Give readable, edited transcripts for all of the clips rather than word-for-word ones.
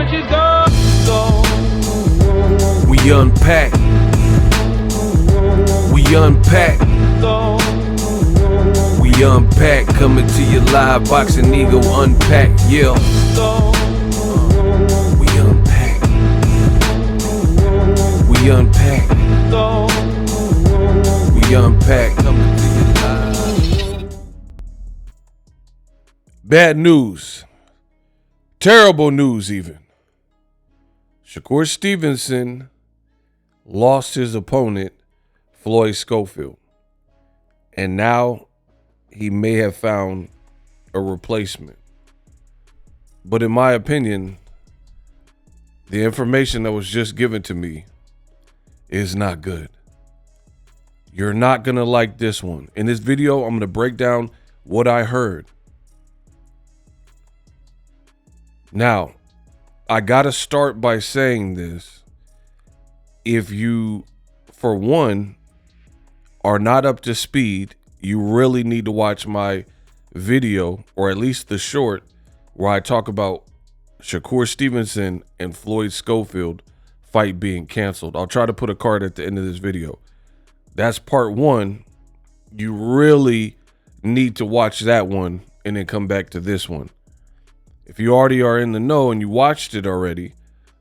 We unpack. We unpack. We unpack. Coming to your live boxing ego unpack. Yeah. We unpack. We unpack. We unpack. Coming to your live. Bad news. Terrible news even. Shakur Stevenson lost his opponent, Floyd Schofield. And now he may have found a replacement. But in my opinion, the information that was just given to me is not good. You're not going to like this one. In this video, I'm going to break down what I heard. Now, I got to start by saying this. If you, for one, are not up to speed, you really need to watch my video, or at least the short, where I talk about Shakur Stevenson and Floyd Schofield fight being canceled. I'll try to put a card at the end of this video. That's part one. You really need to watch that one and then come back to this one. If you already are in the know and you watched it already,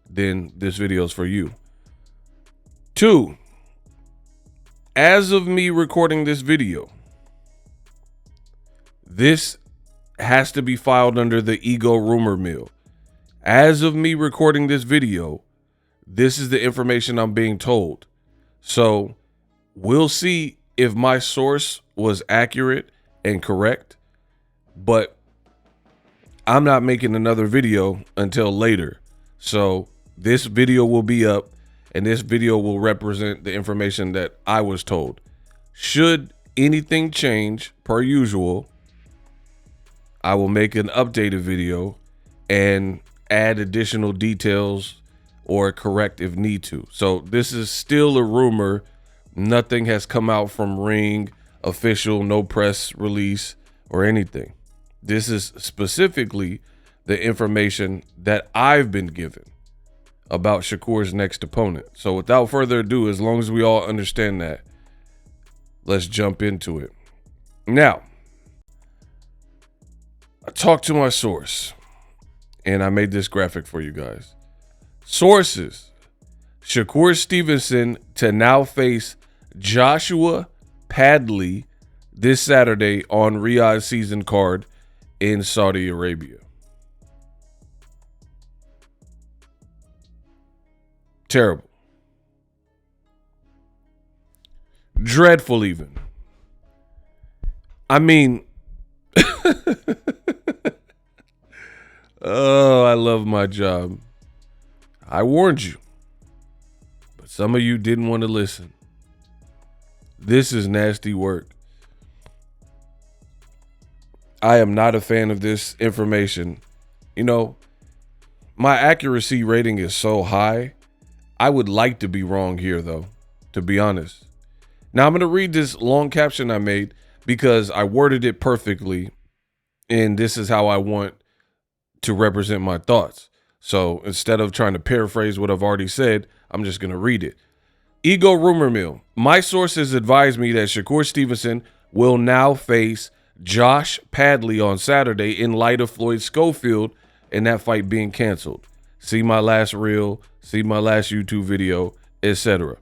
then this video is for you. 2, as of me recording this video, this has to be filed under the ego rumor mill. As of me recording this video, this is the information I'm being told. So we'll see if my source was accurate and correct, but I'm not making another video until later. So this video will be up and this video will represent the information that I was told. Should anything change, per usual, I will make an updated video and add additional details or correct if need to. So this is still a rumor. Nothing has come out from Ring, official, no press release or anything. This is specifically the information that I've been given about Shakur's next opponent. So without further ado, as long as we all understand that, let's jump into it. Now, I talked to my source and I made this graphic for you guys. Sources: Shakur Stevenson to now face Joshua Padley this Saturday on Riyadh's season card in Saudi Arabia. Terrible. Dreadful even. I mean, oh, I love my job. I warned you, but some of you didn't want to listen. This is nasty work. I am not a fan of this information. You know, my accuracy rating is so high. I would like to be wrong here, though, to be honest. Now, I'm going to read this long caption I made because I worded it perfectly, and this is how I want to represent my thoughts. So instead of trying to paraphrase what I've already said, I'm just going to read it. Ego rumor mill. My sources advise me that Shakur Stevenson will now face Josh Padley on Saturday in light of Floyd Schofield and that fight being canceled. See my last reel, see my last YouTube video, etc.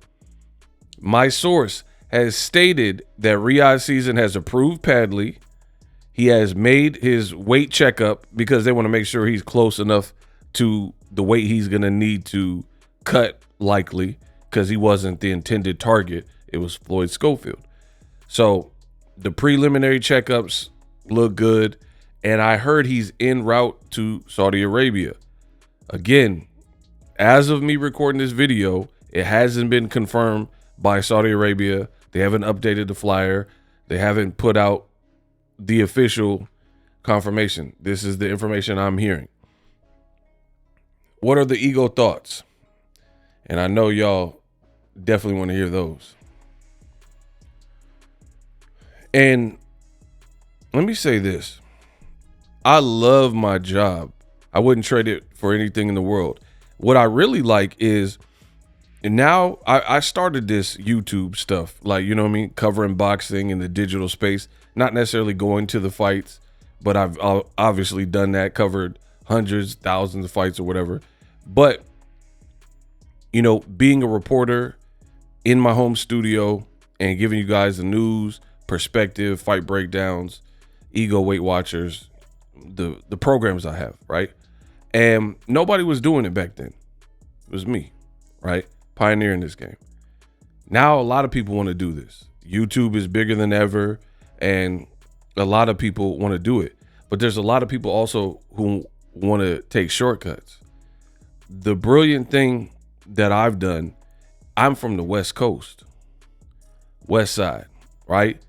My source has stated that Riyadh season has approved Padley. He has made his weight checkup because they want to make sure he's close enough to the weight he's going to need to cut, likely, because he wasn't the intended target. It was Floyd Schofield. So the preliminary checkups look good, and I heard he's en route to Saudi Arabia. Again, as of me recording this video, it hasn't been confirmed by Saudi Arabia. They haven't updated the flyer. They haven't put out the official confirmation. This is the information I'm hearing. What are the ego thoughts? And I know y'all definitely want to hear those. And let me say this. I love my job. I wouldn't trade it for anything in the world. What I really like is now I started this YouTube stuff, like, you know what I mean, covering boxing in the digital space, not necessarily going to the fights, but I've obviously done that, covered hundreds, thousands of fights or whatever. But, you know, being a reporter in my home studio and giving you guys the news, perspective, fight breakdowns, ego Weight Watchers, the programs I have, right? And nobody was doing it back then. It was me, right? Pioneering this game. Now a lot of people want to do this. YouTube is bigger than ever, and a lot of people want to do it. But there's a lot of people also who want to take shortcuts. The brilliant thing that I've done, I'm from the West Coast, West Side, right?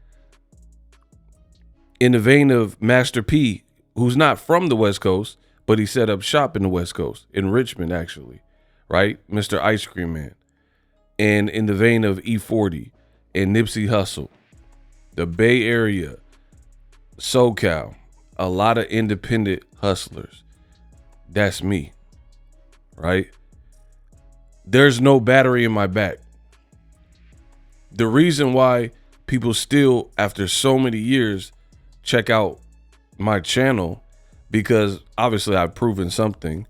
In the vein of Master P, who's not from the West Coast, but he set up shop in the West Coast, in Richmond, actually, right? Mr. Ice Cream Man. And in the vein of E40 and Nipsey Hussle, the Bay Area, SoCal, a lot of independent hustlers. That's me, right? There's no battery in my back. The reason why people still, after so many years, check out my channel, because obviously I've proven something,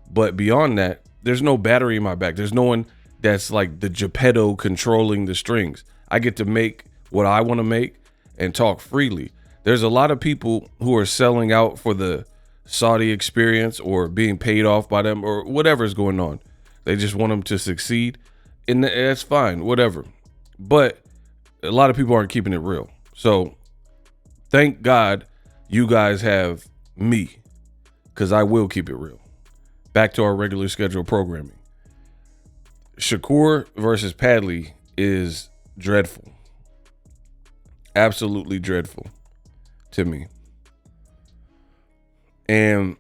but beyond that, there's no battery in my back. There's no one that's like the Geppetto controlling the strings. I get to make what I want to make and talk freely. There's a lot of people who are selling out for the Saudi experience or being paid off by them or whatever's going on. They just want them to succeed, and that's fine, whatever. But a lot of people aren't keeping it real. So thank God you guys have me, because I will keep it real. Back to our regular schedule programming. Shakur versus Padley is dreadful. Absolutely dreadful to me. And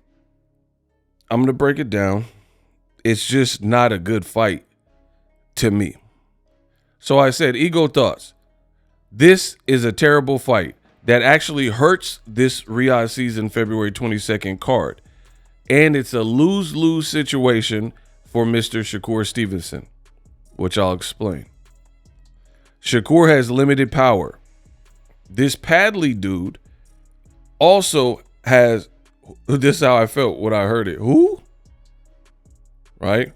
I'm going to break it down. It's just not a good fight to me. So I said, ego thoughts. This is a terrible fight that actually hurts this Riyadh season February 22nd card. And it's a lose-lose situation for Mr. Shakur Stevenson, which I'll explain. Shakur has limited power. This Padley dude also has, this is how I felt when I heard it. Who? Right?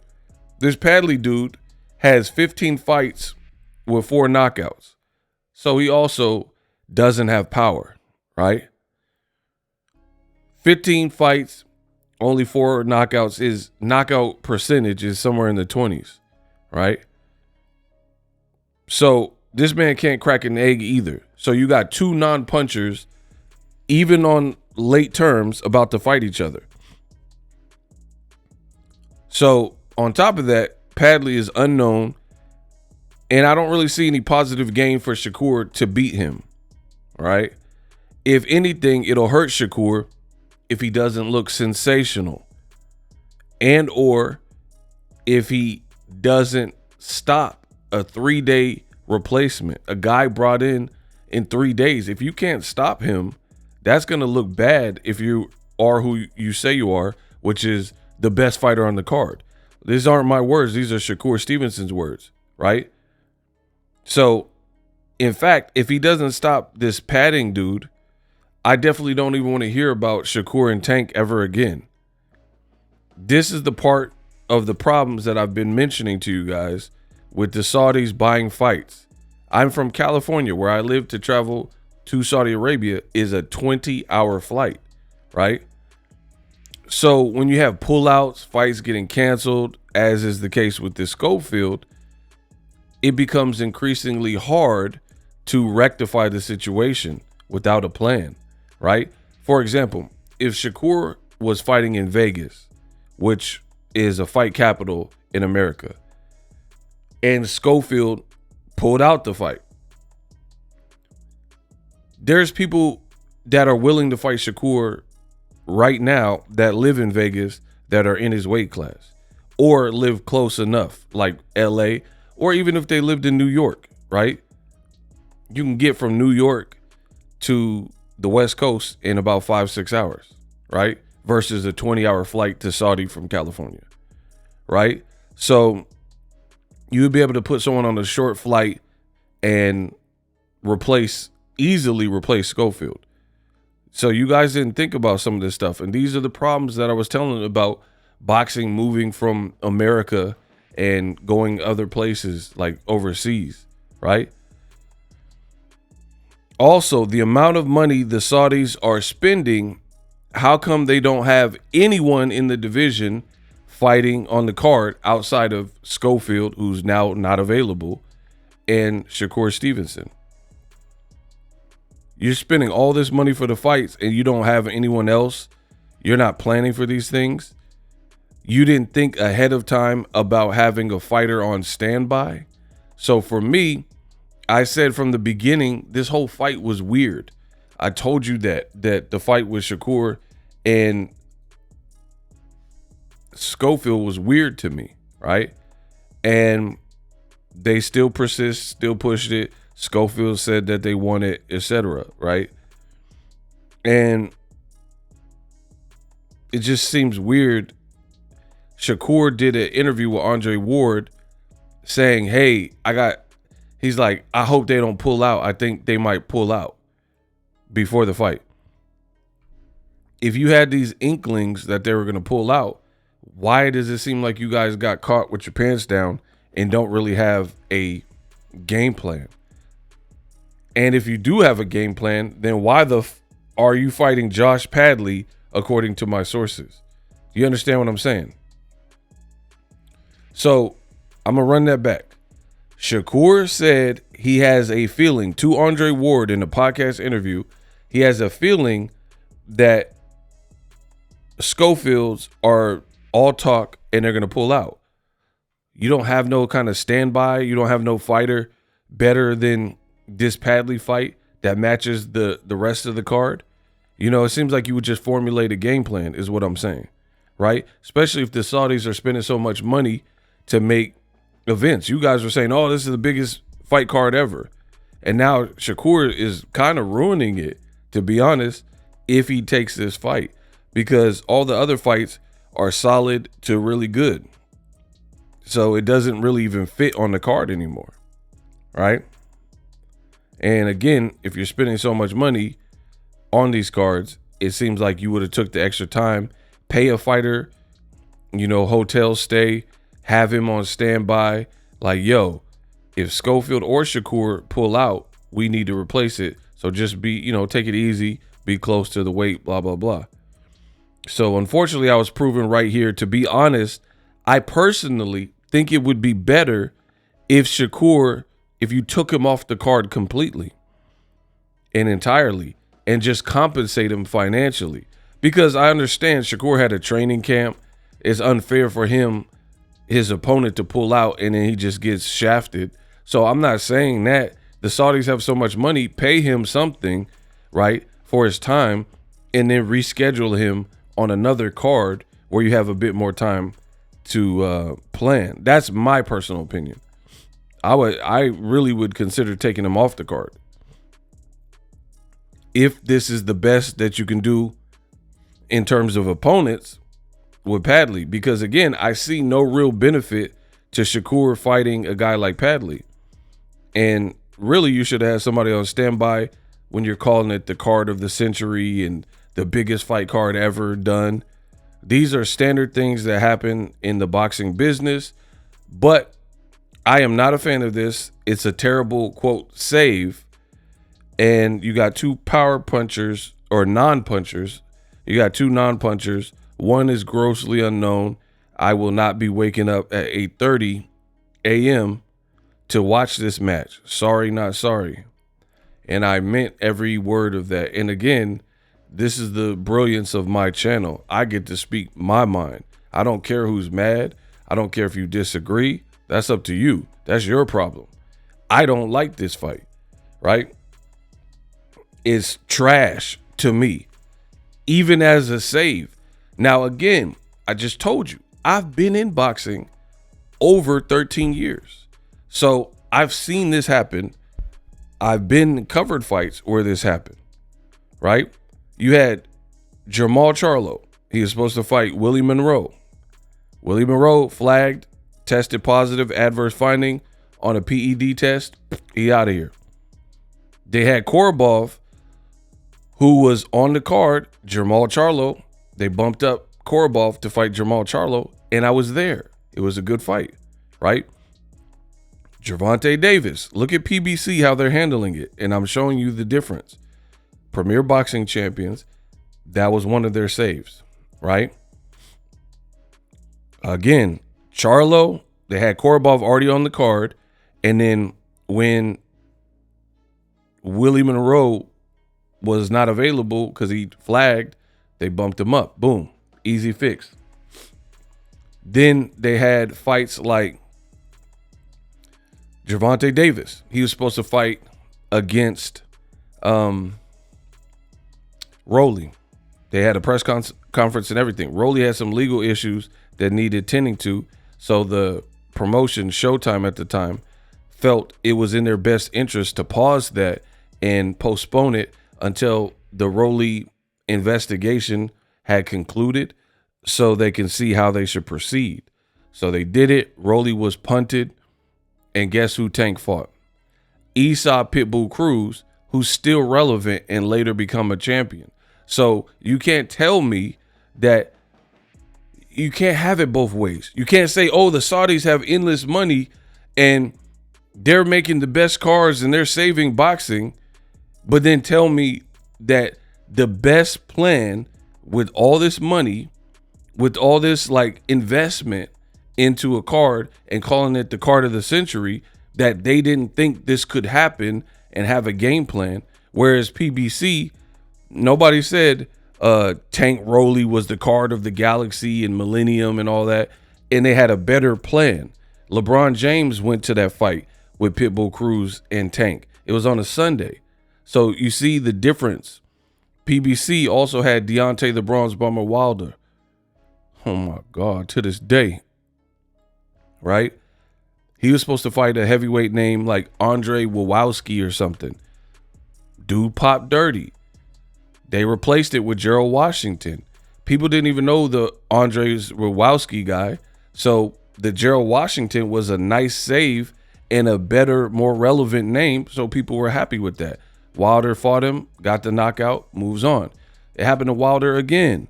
This Padley dude has 15 fights with 4 knockouts. So he also doesn't have power, right? 15 fights, only 4 knockouts. His knockout percentage is somewhere in the 20s, right? So this man can't crack an egg either. So you got 2 non-punchers, even on late terms, about to fight each other. So on top of that, Padley is unknown, and I don't really see any positive gain for Shakur to beat him, right? If anything, it'll hurt Shakur if he doesn't look sensational, and or if he doesn't stop a 3-day replacement, a guy brought in 3 days. If you can't stop him, that's going to look bad if you are who you say you are, which is the best fighter on the card. These aren't my words. These are Shakur Stevenson's words, right? So, in fact, if he doesn't stop this padding dude, I definitely don't even want to hear about Shakur and Tank ever again. This is the part of the problems that I've been mentioning to you guys with the Saudis buying fights. I'm from California, where I live. To travel to Saudi Arabia is a 20-hour flight, right? So when you have pullouts, fights getting canceled, as is the case with this Schofield, it becomes increasingly hard to rectify the situation without a plan, right? For example, if Shakur was fighting in Vegas, which is a fight capital in America, and Schofield pulled out the fight, there's people that are willing to fight Shakur right now that live in Vegas that are in his weight class or live close enough, like LA, or even if they lived in New York, right? You can get from New York to the West Coast in about 5-6 hours, right? versus a 20-hour flight to Saudi from California, right? So you would be able to put someone on a short flight and easily replace Schofield. So you guys didn't think about some of this stuff. And these are the problems that I was telling about boxing moving from America and going other places like overseas, right? Also, the amount of money the Saudis are spending, how come they don't have anyone in the division fighting on the card outside of Schofield, who's now not available, and Shakur Stevenson? You're spending all this money for the fights and you don't have anyone else. You're not planning for these things. You didn't think ahead of time about having a fighter on standby. So for me, I said from the beginning, this whole fight was weird. I told you that the fight with Shakur and Schofield was weird to me, right? And they still persist, still pushed it. Schofield said that they won it, etc., right? And it just seems weird. Shakur did an interview with Andre Ward saying, hey, he's like, I hope they don't pull out. I think they might pull out before the fight. If you had these inklings that they were going to pull out, why does it seem like you guys got caught with your pants down and don't really have a game plan? And if you do have a game plan, then why are you fighting Josh Padley, according to my sources? You understand what I'm saying? So I'm going to run that back. Shakur said he has a feeling to Andre Ward in a podcast interview. He has a feeling that Schofields are all talk and they're going to pull out. You don't have no kind of standby. You don't have no fighter better than this Padley fight that matches the rest of the card. You know, it seems like you would just formulate a game plan is what I'm saying, right? Especially if the Saudis are spending so much money to make events. You guys were saying, oh, this is the biggest fight card ever. And now Shakur is kind of ruining it, to be honest, if he takes this fight, because all the other fights are solid to really good. So it doesn't really even fit on the card anymore, right? And again, if you're spending so much money on these cards, it seems like you would have took the extra time, pay a fighter, hotel stay, have him on standby. Like, yo, if Schofield or Shakur pull out, we need to replace it. So just take it easy, be close to the weight, blah, blah, blah. So unfortunately, I was proven right here. To be honest, I personally think it would be better if you took him off the card completely and entirely and just compensate him financially. Because I understand Shakur had a training camp. It's unfair for his opponent to pull out and then he just gets shafted. So I'm not saying that. The Saudis have so much money, pay him something, right, for his time, and then reschedule him on another card where you have a bit more time to plan. That's my personal opinion. I really would consider taking him off the card if this is the best that you can do in terms of opponents with Padley. Because again, I see no real benefit to Shakur fighting a guy like Padley. And really, you should have somebody on standby when you're calling it the card of the century and the biggest fight card ever done. These are standard things that happen in the boxing business, but I am not a fan of this. It's a terrible, quote, save. And you got two power punchers or non-punchers. You got two non-punchers. One is grossly unknown. I will not be waking up at 8:30 a.m. to watch this match. Sorry, not sorry. And I meant every word of that. And again, this is the brilliance of my channel. I get to speak my mind. I don't care who's mad. I don't care if you disagree. That's up to you. That's your problem. I don't like this fight, right? It's trash to me, even as a save. Now, again, I just told you, I've been in boxing over 13 years. So I've seen this happen. I've been in covered fights where this happened, right? You had Jamal Charlo He was supposed to fight Willie Monroe. Willie Monroe flagged, tested positive, adverse finding on a PED test. He out of here. They had Korobov, who was on the card, Jermall Charlo. They bumped up Korobov to fight Jermall Charlo, and I was there. It was a good fight, right? Gervonta Davis. Look at PBC, how they're handling it, and I'm showing you the difference. Premier boxing champions, that was one of their saves, right? Again, Charlo, they had Korobov already on the card, and then when Willie Monroe was not available because he flagged, they bumped him up. Boom. Easy fix. Then they had fights like Gervonta Davis. He was supposed to fight against Rolly. They had a press conference and everything. Rolly had some legal issues that needed tending to, so the promotion, Showtime at the time, felt it was in their best interest to pause that and postpone it until the Rolly investigation had concluded so they can see how they should proceed. So they did it. Rolly was punted. And guess who Tank fought? Esau Pitbull Cruz, who's still relevant and later become a champion. So you can't tell me that you can't have it both ways. You can't say, oh, the Saudis have endless money and they're making the best cars and they're saving boxing, but then tell me that the best plan with all this money, with all this like investment into a card and calling it the card of the century, that they didn't think this could happen and have a game plan. Whereas PBC, nobody said Tank Rolly was the card of the galaxy and Millennium and all that, and they had a better plan. LeBron James went to that fight with Pitbull Cruz and Tank. It was on a Sunday. So you see the difference. PBC also had Deontay the Bronze Bomber Wilder. Oh my God, to this day. Right? He was supposed to fight a heavyweight name like Andre Wawowski or something. Dude popped dirty. They replaced it with Gerald Washington. People didn't even know the Andres Wawowski guy. So the Gerald Washington was a nice save and a better, more relevant name. So people were happy with that. Wilder fought him, got the knockout, moves on. It happened to Wilder again.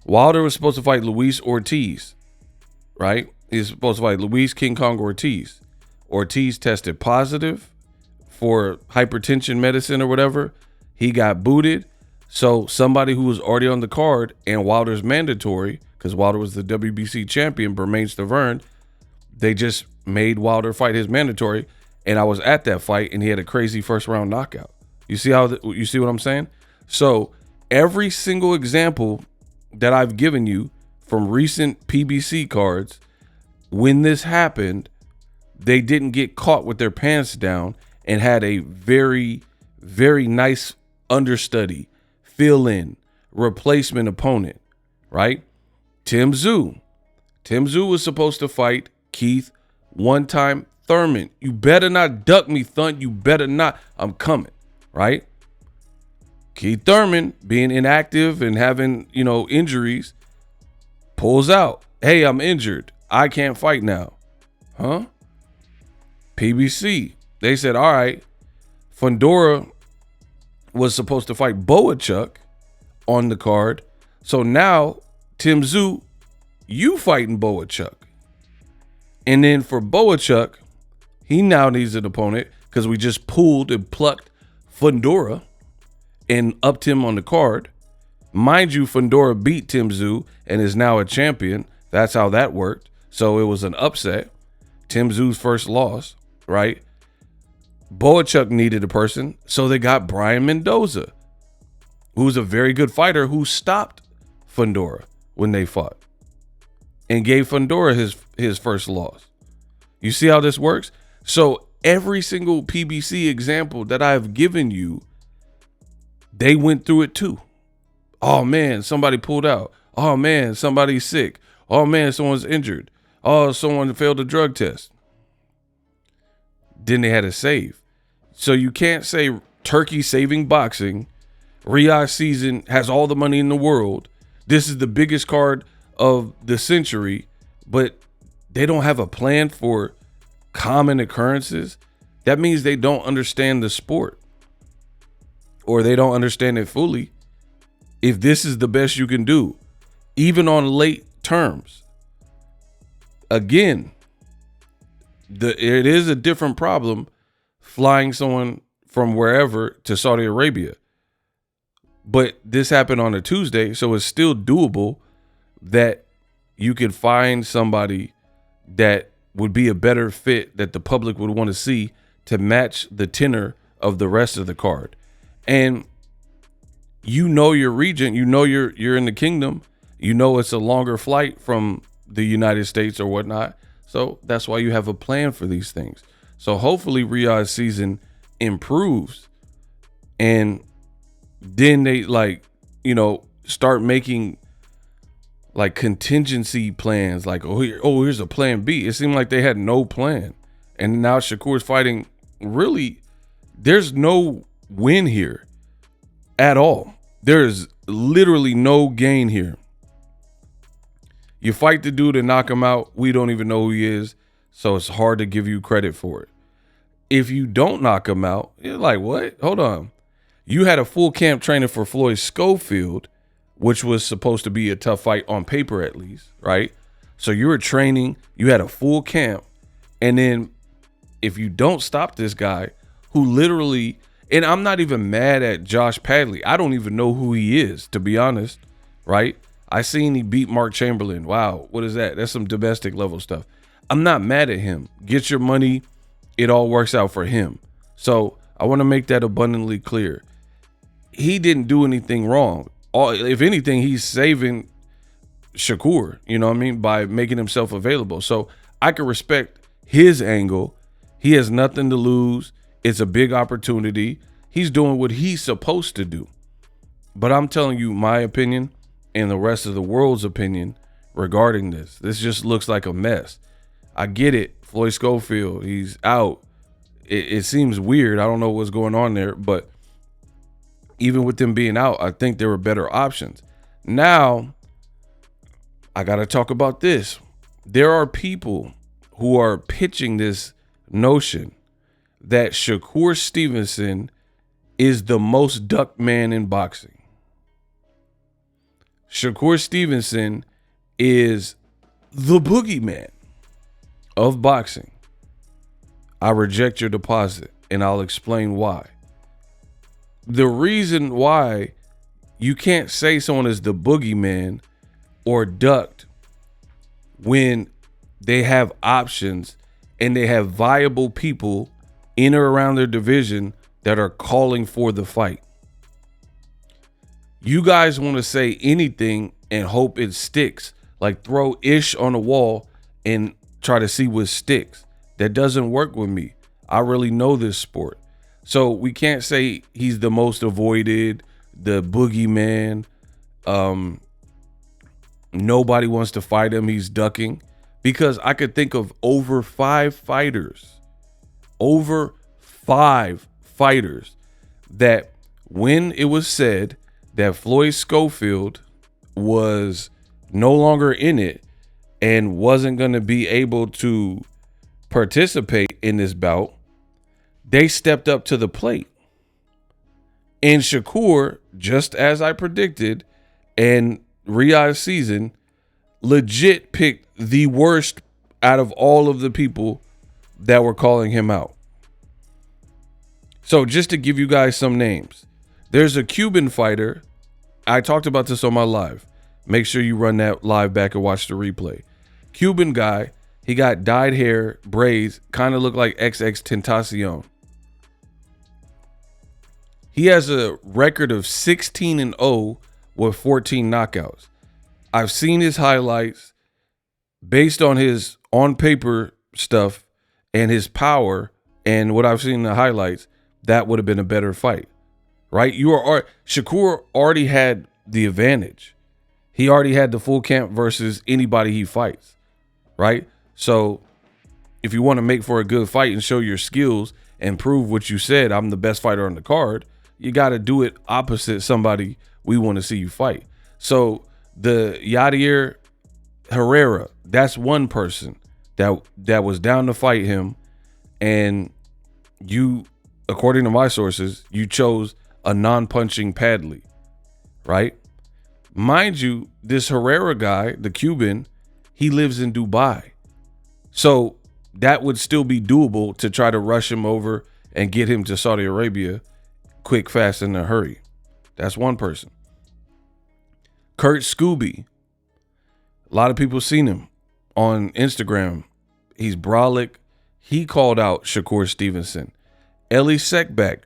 Wilder was supposed to fight Luis Ortiz, right? He was supposed to fight Luis King Kong Ortiz. Ortiz tested positive for hypertension medicine or whatever. He got booted. So somebody who was already on the card and Wilder's mandatory, because Wilder was the WBC champion, Bermain Stavern, they just made Wilder fight his mandatory. And I was at that fight and he had a crazy first round knockout. You see you see what I'm saying? So every single example that I've given you from recent PBC cards, when this happened, they didn't get caught with their pants down and had a very, very nice understudy, fill-in, replacement opponent, right? Tim Tszyu. Tim Tszyu was supposed to fight Keith one-time Thurman. You better not duck me, Thunt. You better not. I'm coming, right? Keith Thurman, being inactive and having, injuries, pulls out. Hey, I'm injured. I can't fight now. Huh? PBC. They said, all right, Fundora was supposed to fight Boachuk on the card. So now, Tim Tszyu, you fighting Boachuk. And then for Boachuk, he now needs an opponent because we just pulled and plucked Fundora and upped him on the card. Mind you, Fundora beat Tim Tszyu and is now a champion. That's how that worked. So it was an upset. Tim Tszyu's first loss, right? Boachuk needed a person, so they got Brian Mendoza, who's a very good fighter who stopped Fundora when they fought and gave Fundora his first loss. You see how this works? So every single PBC example that I've given you, they went through it too. Oh man, somebody pulled out. Oh man, somebody's sick. Oh man, someone's injured. Oh, someone failed a drug test. Then they had to save. So you can't say Turkey saving boxing, Riyadh season has all the money in the world. This is the biggest card of the century, but they don't have a plan for common occurrences. That means they don't understand the sport, or they don't understand it fully. If this is the best you can do, even on late terms, again, it is a different problem flying someone from wherever to Saudi Arabia. But this happened on a Tuesday, so it's still doable that you could find somebody that would be a better fit that the public would want to see to match the tenor of the rest of the card. And you know your region, you know you're in the kingdom, you know it's a longer flight from the United States or whatnot. So that's why you have a plan for these things. So hopefully Riyadh's season improves, and then they start making like contingency plans, like, here's a plan B. It seemed like they had no plan. And now Shakur's fighting. Really, there's no win here at all. There's literally no gain here. You fight the dude and knock him out. We don't even know who he is, so it's hard to give you credit for it. If you don't knock him out, you're like, what? Hold on. You had a full camp training for Floyd Schofield, which was supposed to be a tough fight on paper at least, right? So you were training, you had a full camp, and then if you don't stop this guy who literally, and I'm not even mad at Josh Padley. I don't even know who he is, to be honest, right? I seen he beat Mark Chamberlain. Wow, what is that? That's some domestic level stuff. I'm not mad at him. Get your money. It all works out for him. So I want to make that abundantly clear. He didn't do anything wrong. If anything, he's saving Shakur, you know what I mean, by making himself available. So I can respect his angle. He has nothing to lose. It's a big opportunity. He's doing what he's supposed to do. But I'm telling you my opinion and the rest of the world's opinion regarding this. This just looks like a mess. I get it. Floyd Schofield, he's out. It seems weird. I don't know what's going on there, but even with them being out, I think there were better options. Now, I got to talk about this. There are people who are pitching this notion that Shakur Stevenson is the most ducked man in boxing. Shakur Stevenson is the boogeyman of boxing. I reject your deposit, and I'll explain why. The reason why you can't say someone is the boogeyman or ducked when they have options and they have viable people in or around their division that are calling for the fight. You guys want to say anything and hope it sticks, like throw ish on the wall and try to see what sticks. That doesn't work with me. I really know this sport. So we can't say he's the most avoided, the boogeyman. Nobody wants to fight him. He's ducking, because I could think of over five fighters that when it was said that Floyd Schofield was no longer in it and wasn't going to be able to participate in this bout, they stepped up to the plate. And Shakur, just as I predicted, and Riyadh's season, legit picked the worst out of all of the people that were calling him out. So just to give you guys some names, there's a Cuban fighter. I talked about this on my live. Make sure you run that live back and watch the replay. Cuban guy, he got dyed hair, braids, kind of look like XX Tentacion. He has a record of 16-0 with 14 knockouts. I've seen his highlights. Based on his on-paper stuff and his power and what I've seen in the highlights, that would have been a better fight, right? Shakur already had the advantage. He already had the full camp versus anybody he fights, right? So if you want to make for a good fight and show your skills and prove what you said, I'm the best fighter on the card, you got to do it opposite somebody we want to see you fight. So the Yadier Herrera, that's one person that was down to fight him, and you, according to my sources, you chose a non-punching Padley, right? Mind you, this Herrera guy, the Cuban, he lives in Dubai. So that would still be doable to try to rush him over and get him to Saudi Arabia quick, fast, in a hurry. That's one person. Kurt Scooby. A lot of people seen him on Instagram. He's brolic. He called out Shakur Stevenson. Ellie Sekbek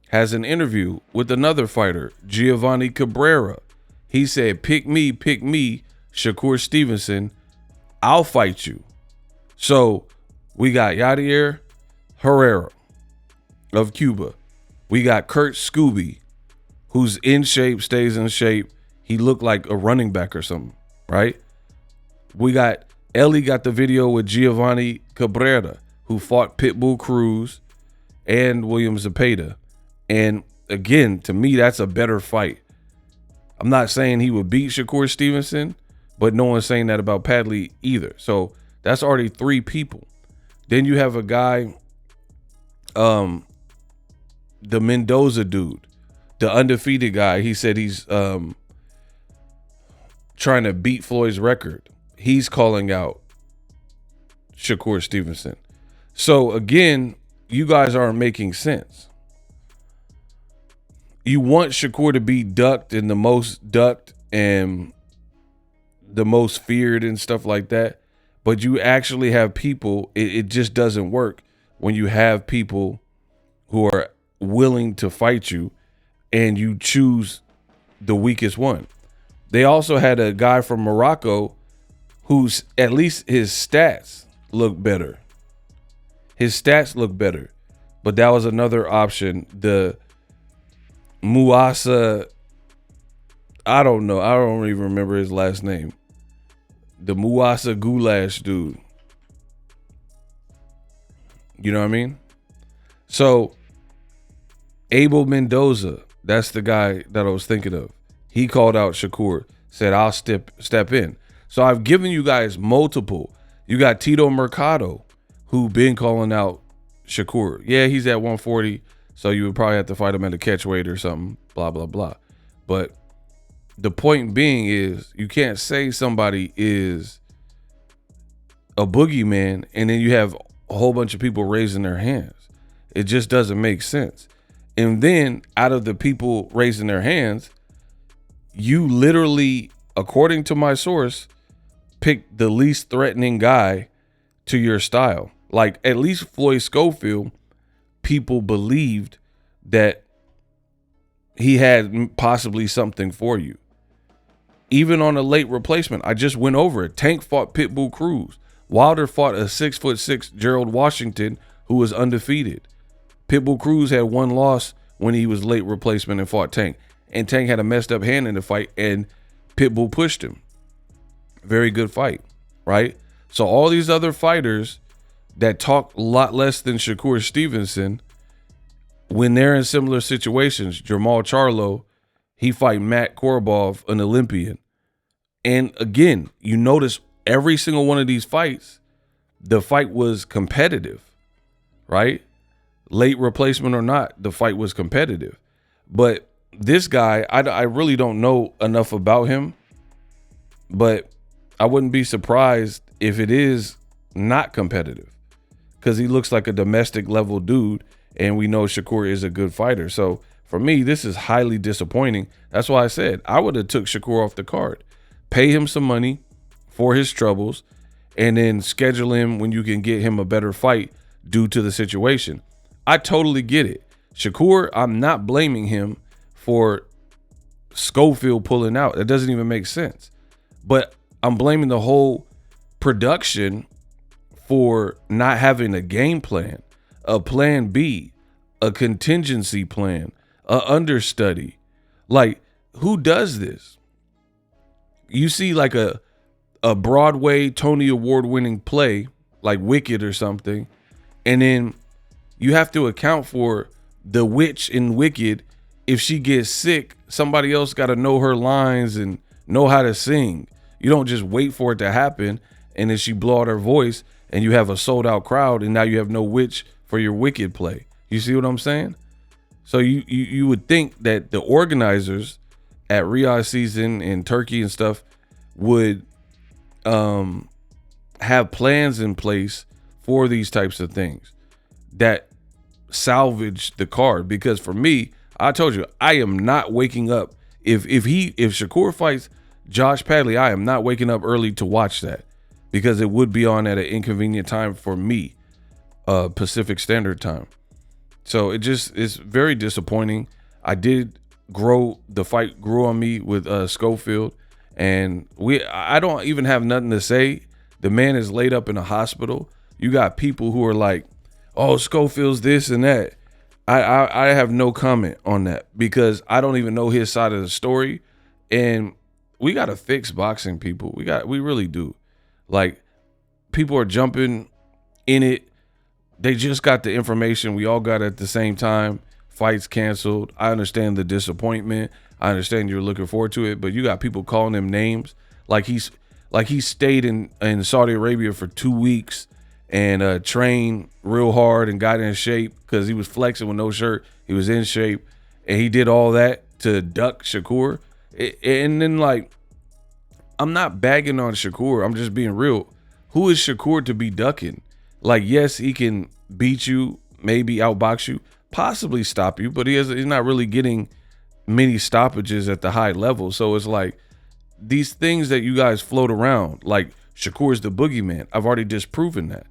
has an interview with another fighter, Giovanni Cabrera. He said, pick me, Shakur Stevenson. I'll fight you. So we got Yadier Herrera of Cuba. We got Kurt Scooby, who's in shape, stays in shape. He looked like a running back or something, right? We got Ellie got the video with Giovanni Cabrera, who fought Pitbull Cruz and William Zepeda. And again, to me, that's a better fight. I'm not saying he would beat Shakur Stevenson, but no one's saying that about Padley either. So that's already 3 people. Then you have a guy, the Mendoza dude, the undefeated guy. He said he's trying to beat Floyd's record. He's calling out Shakur Stevenson. So again, you guys aren't making sense. You want Shakur to be ducked and the most ducked and the most feared and stuff like that. But you actually have people, it just doesn't work when you have people who are willing to fight you and you choose the weakest one. They also had a guy from Morocco who's, at least his stats look better. His stats look better. But that was another option. The Muasa, I don't know. I don't even remember his last name. The Muasa Goulash dude. You know what I mean? So Abel Mendoza, that's the guy that I was thinking of. He called out Shakur, said, I'll step in. So I've given you guys multiple. You got Tito Mercado, who been calling out Shakur. Yeah, he's at 140, so you would probably have to fight him at a catch weight or something, blah, blah, blah. But the point being is, you can't say somebody is a boogeyman and then you have a whole bunch of people raising their hands. It just doesn't make sense. And then out of the people raising their hands, you literally, according to my source, picked the least threatening guy to your style. Like, at least Floyd Schofield, people believed that he had possibly something for you. Even on a late replacement, I just went over it. Tank fought Pitbull Cruz. Wilder fought a 6'6" Gerald Washington who was undefeated. Pitbull Cruz had one loss when he was late replacement and fought Tank. And Tank had a messed up hand in the fight and Pitbull pushed him. Very good fight, right? So all these other fighters that talk a lot less than Shakur Stevenson, when they're in similar situations, Jamal Charlo, he fight Matt Korobov, an Olympian. And again, you notice every single one of these fights, the fight was competitive, right? Late replacement or not, the fight was competitive. But this guy, I really don't know enough about him, but I wouldn't be surprised if it is not competitive because he looks like a domestic level dude, and we know Shakur is a good fighter. So for me, this is highly disappointing. That's why I said I would have took Shakur off the card, pay him some money for his troubles, and then schedule him when you can get him a better fight due to the situation. I totally get it. Shakur, I'm not blaming him for Schofield pulling out. It doesn't even make sense. But I'm blaming the whole production for not having a game plan, a plan B, a contingency plan, a understudy. Like, who does this? You see like a Broadway Tony Award winning play like Wicked or something, and then you have to account for the witch in Wicked if she gets sick, somebody else got to know her lines and know how to sing. You don't just wait for it to happen and then she blow out her voice and you have a sold out crowd and now you have no witch for your Wicked play. You see what I'm saying? So you would think that the organizers at Riyadh season in Turkey and stuff would have plans in place for these types of things that salvage the card. Because for me, I told you, I am not waking up. If Shakur fights Josh Padley, I am not waking up early to watch that because it would be on at an inconvenient time for me, Pacific Standard Time. So it's very disappointing. The fight grew on me with Schofield, and I don't even have nothing to say. The man is laid up in a hospital. You got people who are like, oh, Schofield's this and that. I have no comment on that because I don't even know his side of the story. And we got to fix boxing, people. We really do. Like, people are jumping in it. They just got the information. We all got it at the same time. Fights canceled. I understand the disappointment. I understand you're looking forward to it, but you got people calling him names like he stayed in Saudi Arabia for 2 weeks and trained real hard and got in shape because he was flexing with no shirt. He was in shape, and he did all that to duck Shakur. And then, like, I'm not bagging on Shakur. I'm just being real. Who is Shakur to be ducking? Like, yes, he can beat you, maybe outbox you, possibly stop you, but he's not really getting many stoppages at the high level. So it's like these things that you guys float around, like Shakur's the boogeyman. I've already disproven that.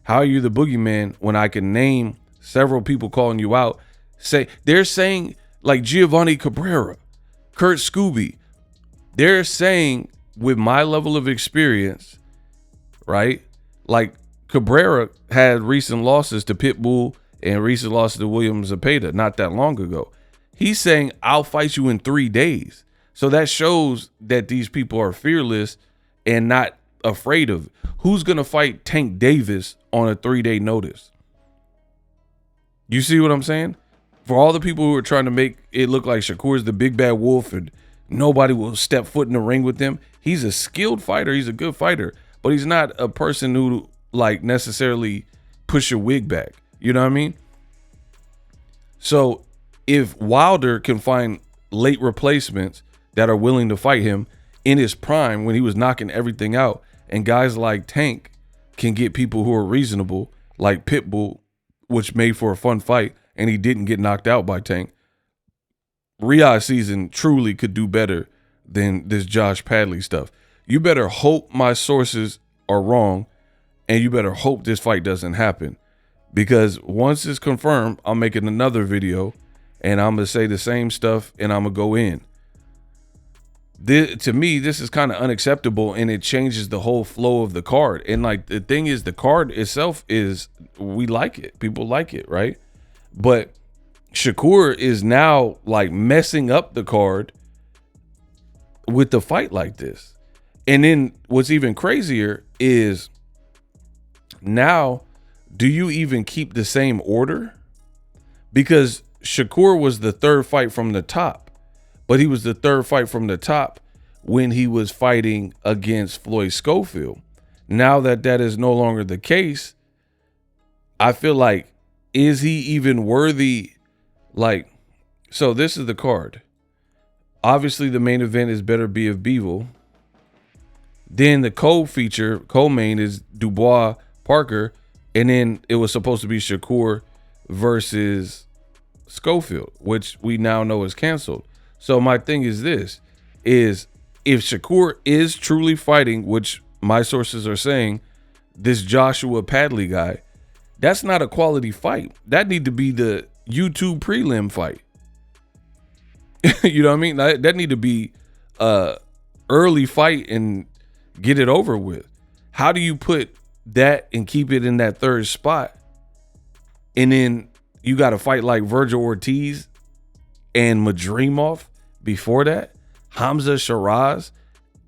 How are you the boogeyman when I can name several people calling you out? They're saying like Giovanni Cabrera, Kurt Scooby. They're saying with my level of experience, right? Like Cabrera had recent losses to Pitbull and recent losses to William Zepeda not that long ago. He's saying, I'll fight you in 3 days. So that shows that these people are fearless and not afraid of it. Who's going to fight Tank Davis on a 3-day notice? You see what I'm saying? For all the people who are trying to make it look like Shakur's the big bad wolf and nobody will step foot in the ring with him. He's a skilled fighter. He's a good fighter, but he's not a person who like necessarily push your wig back. You know what I mean? So if Wilder can find late replacements that are willing to fight him in his prime when he was knocking everything out, and guys like Tank can get people who are reasonable, like Pitbull, which made for a fun fight, and he didn't get knocked out by Tank. Riyadh season truly could do better than this Josh Padley stuff. You better hope my sources are wrong, and you better hope this fight doesn't happen. Because once it's confirmed, I'm making another video, and I'm going to say the same stuff, and I'm going to go in. To me, this is kind of unacceptable, and it changes the whole flow of the card. And like the thing is, the card itself is, we like it. People like it, right? But Shakur is now like messing up the card with the fight like this. And then what's even crazier is now, do you even keep the same order? Because Shakur was the third fight from the top, but he was the third fight from the top when he was fighting against Floyd Schofield. Now that that is no longer the case, I feel like, is he even worthy? Like, so this is the card. Obviously, the main event is Better Be of Beevil. Then the co-main is Dubois Parker. And then it was supposed to be Shakur versus Schofield, which we now know is canceled. So my thing is this, is if Shakur is truly fighting, which my sources are saying, this Joshua Padley guy, that's not a quality fight. That need to be the YouTube prelim fight. You know what I mean? That need to be a early fight and get it over with. How do you put that and keep it in that third spot? And then you got to fight like Virgil Ortiz and Madrimov before that, Hamza Shiraz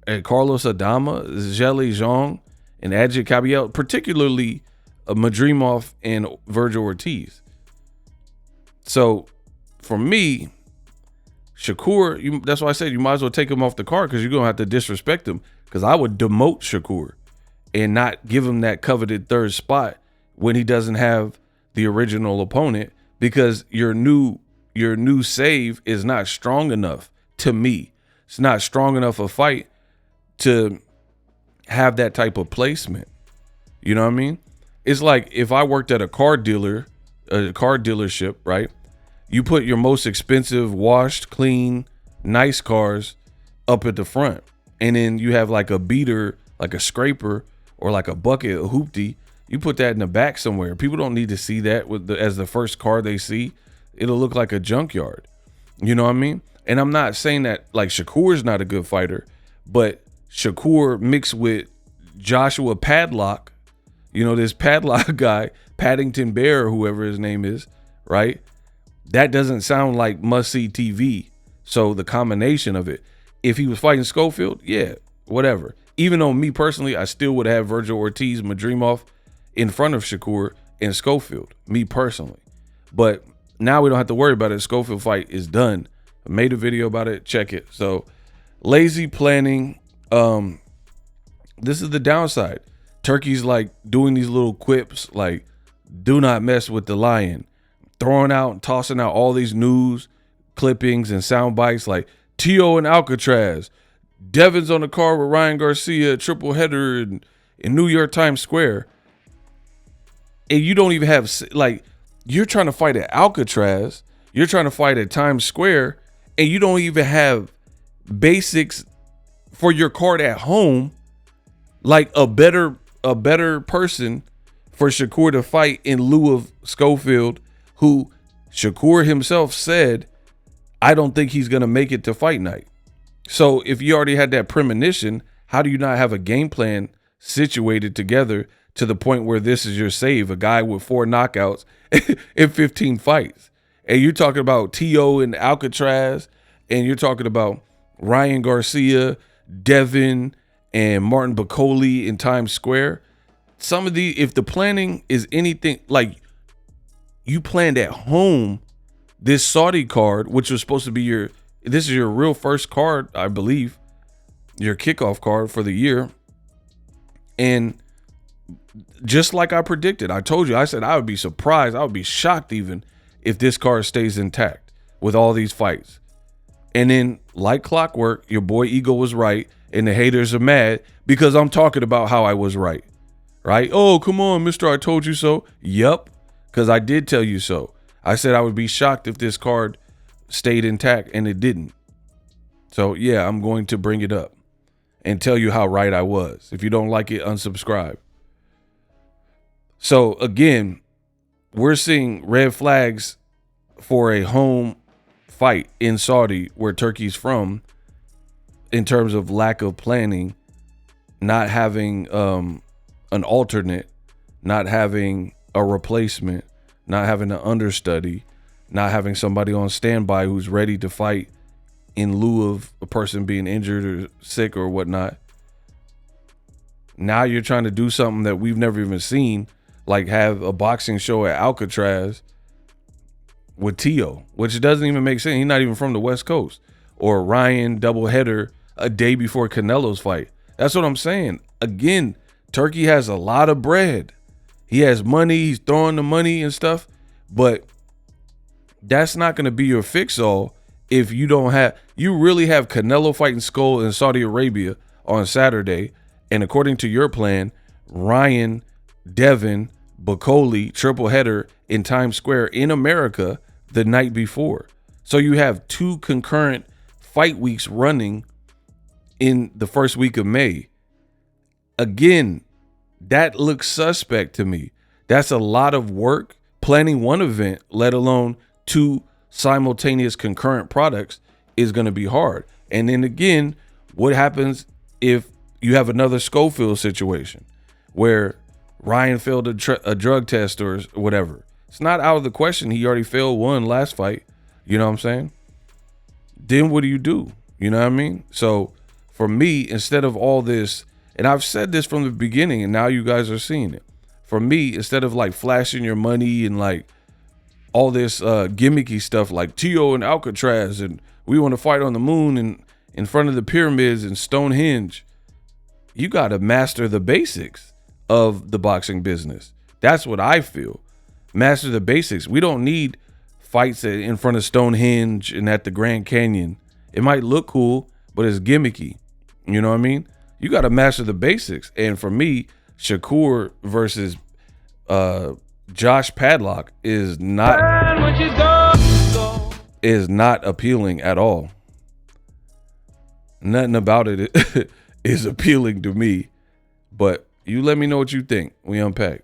and Carlos Adama, Zhele Zhang and Adjit Kabiel, particularly Madrimov and Virgil Ortiz. So for me, Shakur, that's why I said you might as well take him off the card because you're going to have to disrespect him, because I would demote Shakur and not give him that coveted third spot when he doesn't have the original opponent, because your new save is not strong enough to me. It's not strong enough a fight to have that type of placement. You know what I mean? It's like if I worked at a car dealership, right? You put your most expensive, washed, clean, nice cars up at the front. And then you have like a beater, like a scraper, or like a bucket, a hoopty. You put that in the back somewhere. People don't need to see that as the first car they see. It'll look like a junkyard. You know what I mean? And I'm not saying that like Shakur's not a good fighter, but Shakur mixed with Joshua Padlock, you know, this Padlock guy, Paddington Bear, or whoever his name is, right? That doesn't sound like must-see TV. So the combination of it, if he was fighting Schofield, yeah, whatever. Even though me personally, I still would have Virgil Ortiz, Madrimov in front of Shakur and Schofield, me personally. But now we don't have to worry about it. Schofield fight is done. I made a video about it. Check it. So lazy planning. This is the downside. Turkey's like doing these little quips like, do not mess with the lion. Throwing out and tossing out all these news clippings and sound bites like T.O. and Alcatraz. Devin's on the card with Ryan Garcia, triple header in New York Times Square. And you don't even have, like, you're trying to fight at Alcatraz. You're trying to fight at Times Square. And you don't even have basics for your card at home. Like a better person for Shakur to fight in lieu of Schofield, who Shakur himself said, I don't think he's going to make it to fight night. So if you already had that premonition, how do you not have a game plan situated together to the point where this is your save? A guy with 4 knockouts in 15 fights. And you're talking about T.O. and Alcatraz, and you're talking about Ryan Garcia, Devin, and Martin Bacoli in Times Square. Some of if the planning is anything like you planned at home, this Saudi card, which was supposed to be this is your real first card, I believe, your kickoff card for the year. And just like I predicted, I told you, I said I would be surprised, I would be shocked even if this card stays intact with all these fights. And then, like clockwork, your boy Ego was right, and the haters are mad because I'm talking about how I was right. Right? Oh, come on, mister, I told you so. Yup, because I did tell you so. I said I would be shocked if this card stayed intact, and it didn't. So, yeah, I'm going to bring it up and tell you how right I was. If you don't like it, unsubscribe. So, again, we're seeing red flags for a home fight in Saudi, where Turkey's from, in terms of lack of planning, not having an alternate, not having a replacement, not having an understudy, not having somebody on standby who's ready to fight in lieu of a person being injured or sick or whatnot. Now you're trying to do something that we've never even seen, like have a boxing show at Alcatraz with T.O., which doesn't even make sense. He's not even from the West Coast. Or Ryan doubleheader a day before Canelo's fight. That's what I'm saying. Again, Turkey has a lot of bread. He has money. He's throwing the money and stuff. But that's not going to be your fix-all if you don't have... You really have Canelo fighting Skull in Saudi Arabia on Saturday. And according to your plan, Ryan, Devin, Bacoli, triple header in Times Square in America the night before. So you have 2 concurrent fight weeks running in the first week of May. Again, that looks suspect to me. That's a lot of work planning one event, let alone 2 simultaneous concurrent products, is going to be hard. And then again, what happens if you have another Schofield situation where Ryan failed a drug test or whatever? It's not out of the question. He already failed one last fight. You know what I'm saying? Then what do? You know what I mean? So for me, instead of all this, and I've said this from the beginning, and now you guys are seeing it. For me, instead of like flashing your money and like all this gimmicky stuff like T.O. and Alcatraz and We want to fight on the moon and in front of the pyramids and Stonehenge. You got to master the basics of the boxing business. That's what I feel. Master the basics. We don't need fights in front of Stonehenge and at the Grand Canyon. It might look cool, but it's gimmicky. You know what I mean? You got to master the basics. And for me, Shakur versus Josh Padlock is not appealing at all. Nothing about it is appealing to me. But you let me know what you think. We unpack.